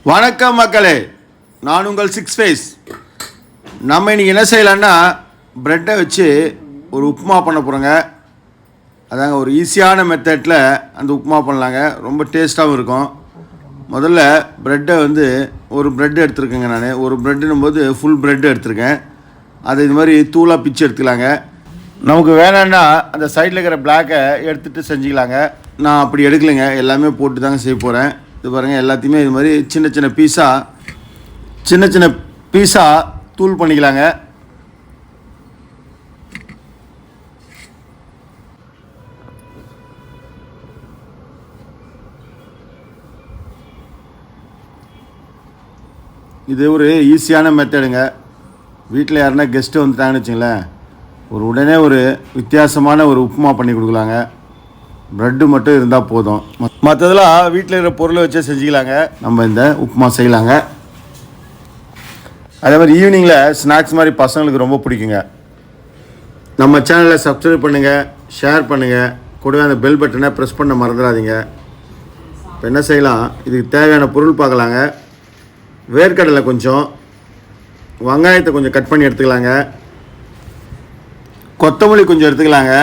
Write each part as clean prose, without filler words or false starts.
வணக்கம் மக்களே, நான் உங்கள் சிக்ஸ் ஃபேஸ். நம்ம இன்றைக்கி என்ன செய்யலான்னா ப்ரெட்டை வச்சு ஒரு உப்புமா பண்ண போகிறோங்க. அதாங்க ஒரு ஈஸியான மெத்தடில் அந்த உப்புமா பண்ணலாங்க. ரொம்ப டேஸ்ட்டாகவும் இருக்கும். முதல்ல ப்ரெட்டை ஒரு ப்ரெட் எடுத்துருக்கேங்க. நான் ஒரு ப்ரெட்டுன்னும் போது ஃபுல் ப்ரெட்டு எடுத்துருக்கேன். அதை இது மாதிரி தூளாக பிச்சு எடுத்துக்கலாங்க. நமக்கு வேணான்னா அந்த சைடில் இருக்கிற பிளாக்கை எடுத்துகிட்டு செஞ்சுக்கலாங்க. நான் அப்படி எடுக்கலைங்க, எல்லாமே போட்டு தாங்க செய்ய போகிறேன். இது பாருங்கள், எல்லாத்தையுமே இது மாதிரி சின்ன சின்ன பீஸாக தூள் பண்ணிக்கலாங்க. இது ஒரு ஈஸியான மெத்தடுங்க. வீட்டில் யாருன்னா கெஸ்ட்டு வந்துட்டாங்கன்னு வச்சுங்களேன், உடனே ஒரு வித்தியாசமான ஒரு உப்புமா பண்ணி கொடுக்கலாங்க. ப்ரெட்டு மட்டும் இருந்தால் போதும், மற்றதெல்லாம் வீட்டில் இருக்கிற பொருளை வச்சே செஞ்சுக்கலாங்க. நம்ம இந்த உப்புமா செய்யலாங்க. அதே மாதிரி ஈவினிங்கில் ஸ்நாக்ஸ் மாதிரி பசங்களுக்கு ரொம்ப பிடிக்குங்க. நம்ம சேனலை சப்ஸ்கிரைப் பண்ணுங்கள், ஷேர் பண்ணுங்கள், கூடவே அந்த பெல் பட்டனை ப்ரெஸ் பண்ண மறந்துடாதீங்க. இப்போ என்ன செய்யலாம், இதுக்கு தேவையான பொருள் பார்க்கலாங்க. வேர்க்கடலை கொஞ்சம், வெங்காயத்தை கொஞ்சம் கட் பண்ணி எடுத்துக்கலாங்க, கொத்தமல்லி கொஞ்சம் எடுத்துக்கலாங்க,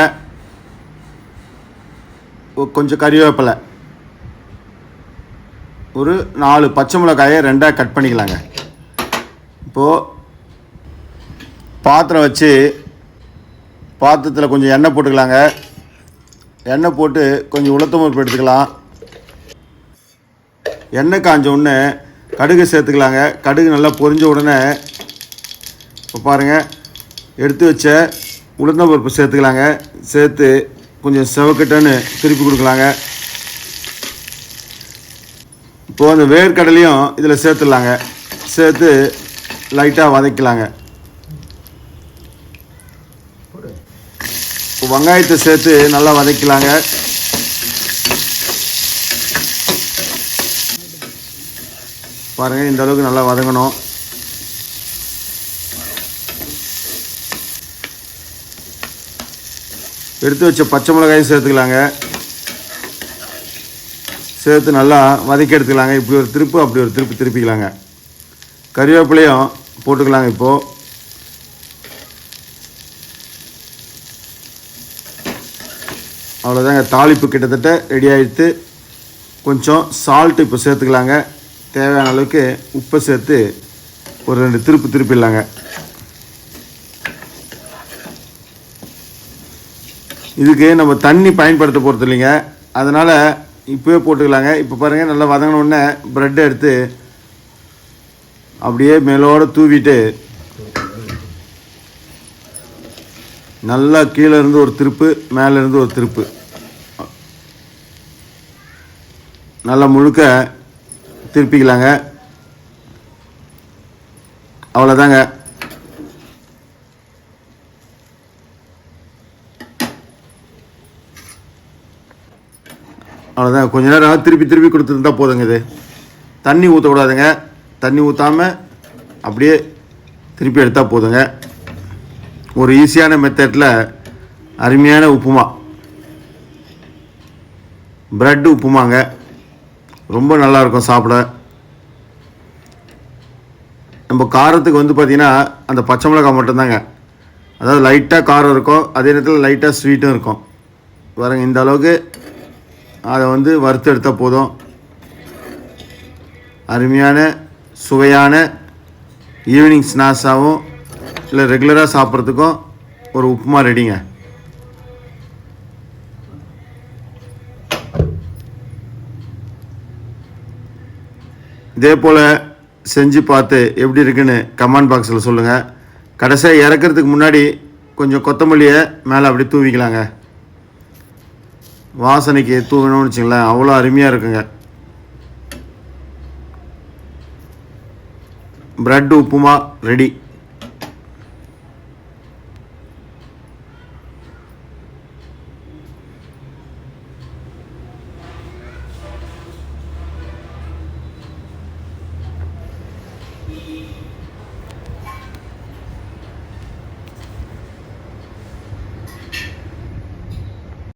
கொஞ்சம் கறிவேப்பிலை, ஒரு 4 பச்சை மிளகாயை 2ஆக கட் பண்ணிக்கலாங்க. இப்போது பாத்திரம் வச்சு பாத்திரத்தில் கொஞ்சம் எண்ணெய் போட்டுக்கலாங்க. எண்ணெய் போட்டு கொஞ்சம் உளுத்தம் பருப்பு எடுத்துக்கலாம். எண்ணெய் காஞ்ச உடனே கடுகு சேர்த்துக்கலாங்க. கடுகு நல்லா பொரிஞ்ச உடனே இப்போ பாருங்கள், எடுத்து வச்ச உளுத்தம் பருப்பு சேர்த்துக்கலாங்க. சேர்த்து கொஞ்சம் செவக்கட்டுன்னு திருப்பி கொடுக்கலாங்க. இப்போது அந்த வேர்க்கடலையும் இதில் சேர்த்துடலாங்க. சேர்த்து லைட்டாக வதக்கலாங்க. வெங்காயத்தை சேர்த்து நல்லா வதக்கலாங்க. பாருங்கள், இந்த அளவுக்கு நல்லா வதங்கணும். எடுத்து வச்ச பச்சை மிளகாயும் சேர்த்துக்கலாங்க. சேர்த்து நல்லா வதக்கி எடுத்துக்கலாங்க. இப்படி ஒரு திருப்பு அப்படி ஒரு திருப்பு திருப்பிக்கலாங்க. கறிவேப்பிலையும் போட்டுக்கலாங்க. இப்போது அவ்வளோதாங்க, தாளிப்பு கிட்டத்தட்ட ரெடி ஆகிடுத்து. கொஞ்சம் சால்ட்டு இப்போ சேர்த்துக்கலாங்க. தேவையான அளவுக்கு உப்பை சேர்த்து ஒரு 2 திருப்பு திருப்பிடலாங்க. இதுக்கு நம்ம தண்ணி பயன்படுத்த போகிறது இல்லைங்க, அதனால் இப்போவே போட்டுக்கலாங்க. இப்போ பாருங்கள், நல்லா வதங்கினோடனே ப்ரெட்டை எடுத்து அப்படியே மேலோடு தூவிட்டு நல்லா கீழே இருந்து ஒரு திருப்பு, மேலேருந்து ஒரு திருப்பு, நல்லா முழுக்க திருப்பிக்கலாங்க. அவ்வளோதாங்க. அவ்வளோதான், கொஞ்ச நேரம் திருப்பி கொடுத்துருந்தா போதுங்க. இது தண்ணி ஊற்றக்கூடாதுங்க. தண்ணி ஊற்றாமல் அப்படியே திருப்பி எடுத்தால் போதுங்க. ஒரு ஈஸியான மெத்தடில் அருமையான உப்புமா, ப்ரெட்டு உப்புமாங்க. ரொம்ப நல்லாயிருக்கும் சாப்பிட. நம்ம காரத்துக்கு பார்த்திங்கன்னா அந்த பச்சை மிளகாய் மட்டும்தாங்க. அதாவது லைட்டாக காரம் இருக்கும், அதே நேரத்தில் லைட்டாக ஸ்வீட்டும் இருக்கும். பாருங்க, இந்த அளவுக்கு அதை வறுத்து எடுத்தால் போதும். அருமையான சுவையான ஈவினிங் ஸ்நாக்ஸாகவும் இல்லை ரெகுலராக சாப்பிட்றதுக்கும் ஒரு உப்புமா ரெடிங்க. இதே போல் செஞ்சு பார்த்து எப்படி இருக்குன்னு கமெண்ட் பாக்ஸில் சொல்லுங்கள். கடைசியாக இறக்கிறதுக்கு முன்னாடி கொஞ்சம் கொத்தமல்லியை மேலே அப்படி தூவிக்கலாங்க. வாசனைக்கு தூவணும்னு வச்சுங்களேன், அவ்வளோ அருமையாக இருக்குங்க. Bread upma ready.